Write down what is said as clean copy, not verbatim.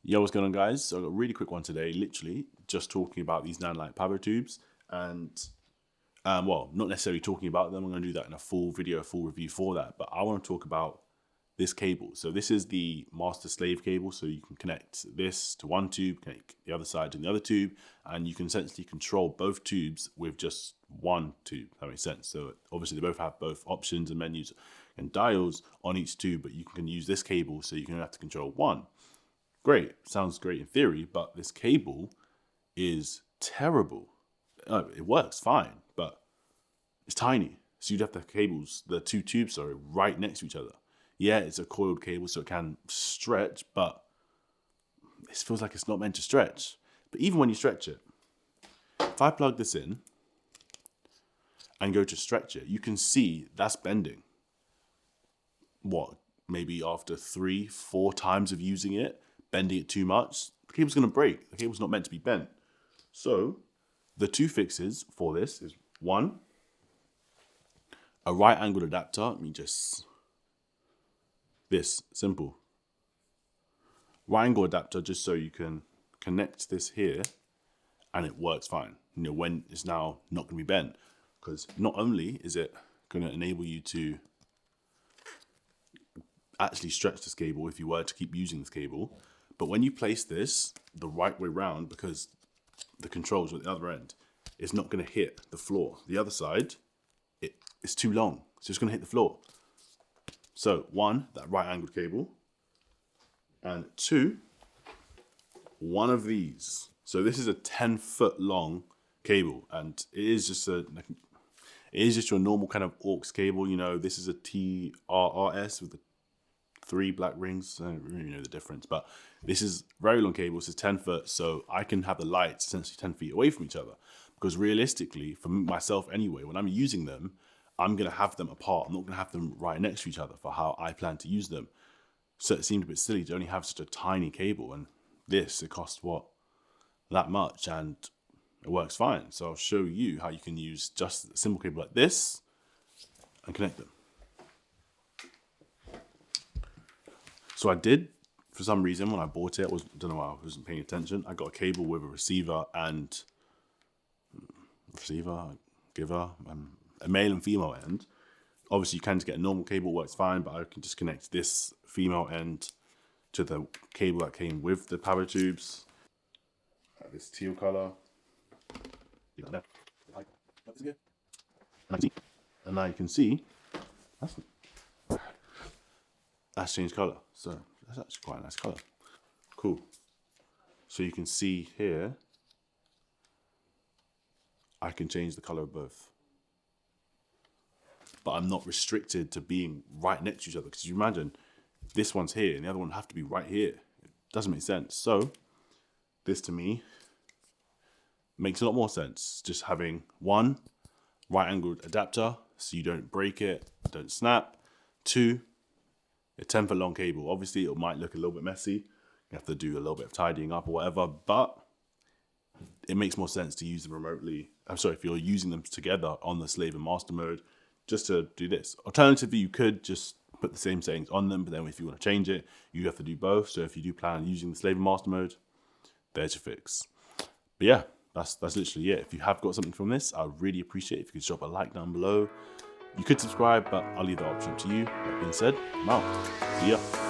Yo, what's going on, guys? So I got a really quick one today, literally just talking about these Nanlite Pavotubes and well, not necessarily talking about them. I'm going to do that in a full video, a full review for that. But I want to talk about this cable. So this is the master slave cable. So you can connect this to one tube, connect the other side to the other tube, and you can essentially control both tubes with just one tube. That makes sense. So obviously they both have both options and menus and dials on each tube, but you can use this cable so you can have to control one. Great, sounds great in theory, but this cable is terrible. It works fine, but it's tiny. So you'd have the two tubes, right next to each other. Yeah, it's a coiled cable, so it can stretch, but it feels like it's not meant to stretch. But even when you stretch it, if I plug this in and go to stretch it, you can see that's bending. What, maybe after 3-4 times of using it, bending it too much, the cable's going to break. The cable's not meant to be bent. So the two fixes for this is one, a right angled adapter. I mean, just this simple right angle adapter, just so you can connect this here and it works fine. You know, when it's now not going to be bent, because not only is it going to enable you to actually stretch this cable if you were to keep using this cable, but when you place this the right way round, because the controls are at the other end, it's not going to hit the floor. The other side, it's too long, so it's going to hit the floor. So one, that right angled cable, and two, one of these. So this is a 10-foot long cable, and it is just your normal kind of aux cable. You know, this is a TRRS with the 3 black rings. I don't really know the difference, but this is very long cable. This is 10 foot, so I can have the lights essentially 10 feet away from each other. Because realistically, for myself anyway, when I'm using them, I'm going to have them apart. I'm not going to have them right next to each other for how I plan to use them. So it seemed a bit silly to only have such a tiny cable, and this, it costs what? That much, and it works fine. So I'll show you how you can use just a simple cable like this and connect them. So I did, for some reason, when I bought it, I don't know why I wasn't paying attention. I got a cable with a receiver, a male and female end. Obviously, you can just get a normal cable, works fine, but I can just connect this female end to the cable that came with the Pavotubes. This teal color. And now you can see that's changed color. So that's actually quite a nice color. Cool. So you can see here, I can change the color of both. But I'm not restricted to being right next to each other. Because you imagine this one's here and the other one have to be right here. It doesn't make sense. So this to me makes a lot more sense. Just having one right angled adapter so you don't break it, don't snap. Two, a 10-foot long cable. Obviously, it might look a little bit messy. You have to do a little bit of tidying up or whatever, but it makes more sense to use them remotely. I'm sorry, if you're using them together on the slave and master mode, just to do this. Alternatively, you could just put the same settings on them, but then if you want to change it, you have to do both. So if you do plan on using the slave and master mode, there's your fix. But yeah, that's literally it. If you have got something from this, I would really appreciate it if you could drop a like down below. You could subscribe, but I'll leave the option to you. That being said, I'm out. See ya.